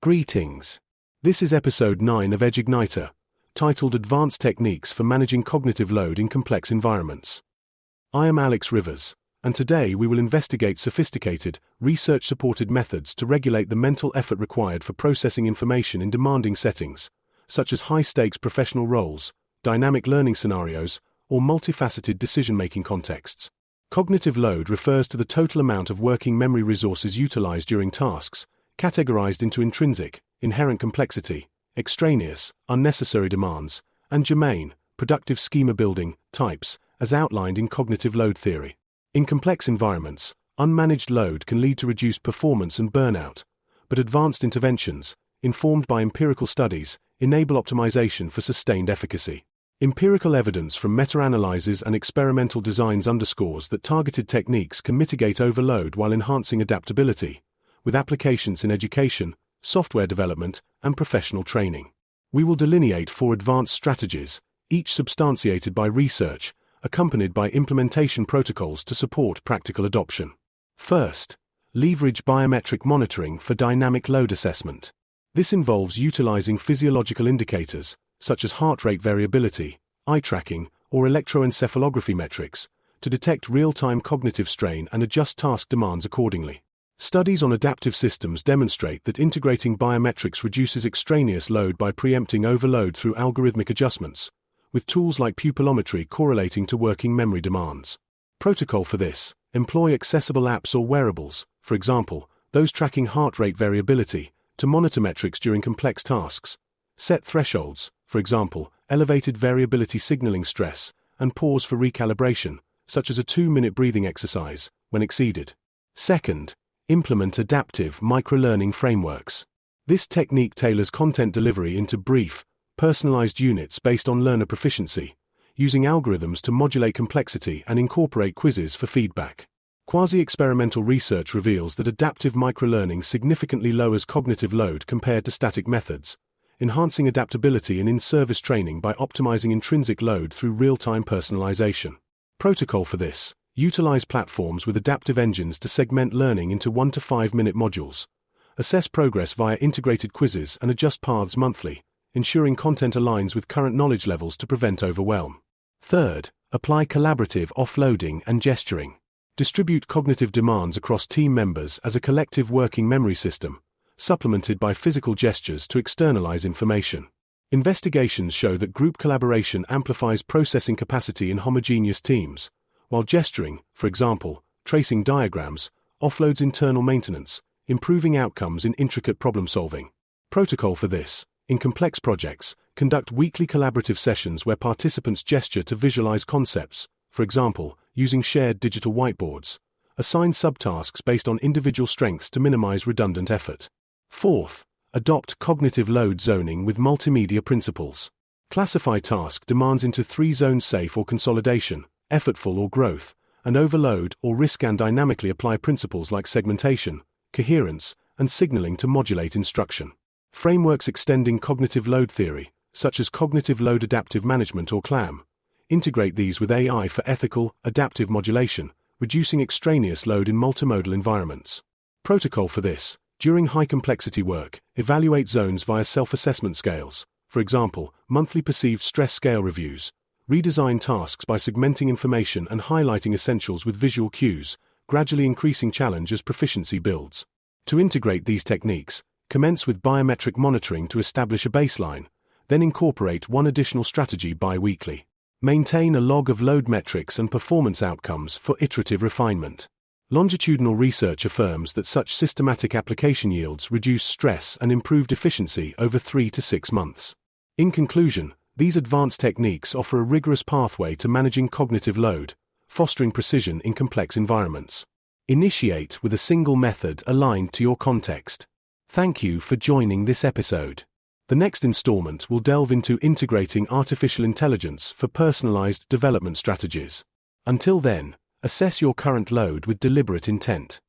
Greetings. This is episode 9 of EdgeIgniter, titled Advanced Techniques for Managing Cognitive Load in Complex Environments. I am Alex Rivers, and today we will investigate sophisticated, research-supported methods to regulate the mental effort required for processing information in demanding settings, such as high-stakes professional roles, dynamic learning scenarios, or multifaceted decision-making contexts. Cognitive load refers to the total amount of working memory resources utilized during tasks, categorized into intrinsic, inherent complexity, extraneous, unnecessary demands, and germane, productive schema-building, types, as outlined in cognitive load theory. In complex environments, unmanaged load can lead to reduced performance and burnout, but advanced interventions, informed by empirical studies, enable optimization for sustained efficacy. Empirical evidence from meta-analyses and experimental designs underscores that targeted techniques can mitigate overload while enhancing adaptability, with applications in education, software development, and professional training. We will delineate 4 advanced strategies, each substantiated by research, accompanied by implementation protocols to support practical adoption. First, leverage biometric monitoring for dynamic load assessment. This involves utilizing physiological indicators, such as heart rate variability, eye tracking, or electroencephalography metrics, to detect real-time cognitive strain and adjust task demands accordingly. Studies on adaptive systems demonstrate that integrating biometrics reduces extraneous load by preempting overload through algorithmic adjustments, with tools like pupillometry correlating to working memory demands. Protocol for this: employ accessible apps or wearables, for example, those tracking heart rate variability, to monitor metrics during complex tasks. Set thresholds, for example, elevated variability signaling stress, and pause for recalibration, such as a 2-minute breathing exercise, when exceeded. Second, implement adaptive microlearning frameworks. This technique tailors content delivery into brief, personalized units based on learner proficiency, using algorithms to modulate complexity and incorporate quizzes for feedback. Quasi-experimental research reveals that adaptive microlearning significantly lowers cognitive load compared to static methods, enhancing adaptability and in-service training by optimizing intrinsic load through real-time personalization. Protocol for this: utilize platforms with adaptive engines to segment learning into 1 to 5-minute modules. Assess progress via integrated quizzes and adjust paths monthly, ensuring content aligns with current knowledge levels to prevent overwhelm. Third, apply collaborative offloading and gesturing. Distribute cognitive demands across team members as a collective working memory system, supplemented by physical gestures to externalize information. Investigations show that group collaboration amplifies processing capacity in homogeneous teams, while gesturing, for example, tracing diagrams, offloads internal maintenance, improving outcomes in intricate problem-solving. Protocol for this: in complex projects, conduct weekly collaborative sessions where participants gesture to visualize concepts, for example, using shared digital whiteboards. Assign subtasks based on individual strengths to minimize redundant effort. Fourth, adopt cognitive load zoning with multimedia principles. Classify task demands into 3 zones: safe or consolidation, effortful or growth, and overload or risk, and dynamically apply principles like segmentation, coherence, and signaling to modulate instruction. Frameworks extending cognitive load theory, such as cognitive load adaptive management or CLAM, integrate these with AI for ethical, adaptive modulation, reducing extraneous load in multimodal environments. Protocol for this: during high-complexity work, evaluate zones via self-assessment scales, for example, monthly perceived stress scale reviews. Redesign tasks by segmenting information and highlighting essentials with visual cues, gradually increasing challenge as proficiency builds. To integrate these techniques, commence with biometric monitoring to establish a baseline, then incorporate 1 additional strategy bi-weekly. Maintain a log of load metrics and performance outcomes for iterative refinement. Longitudinal research affirms that such systematic application yields reduce stress and improved efficiency over 3 to 6 months. In conclusion, these advanced techniques offer a rigorous pathway to managing cognitive load, fostering precision in complex environments. Initiate with a single method aligned to your context. Thank you for joining this episode. The next installment will delve into integrating artificial intelligence for personalized development strategies. Until then, assess your current load with deliberate intent.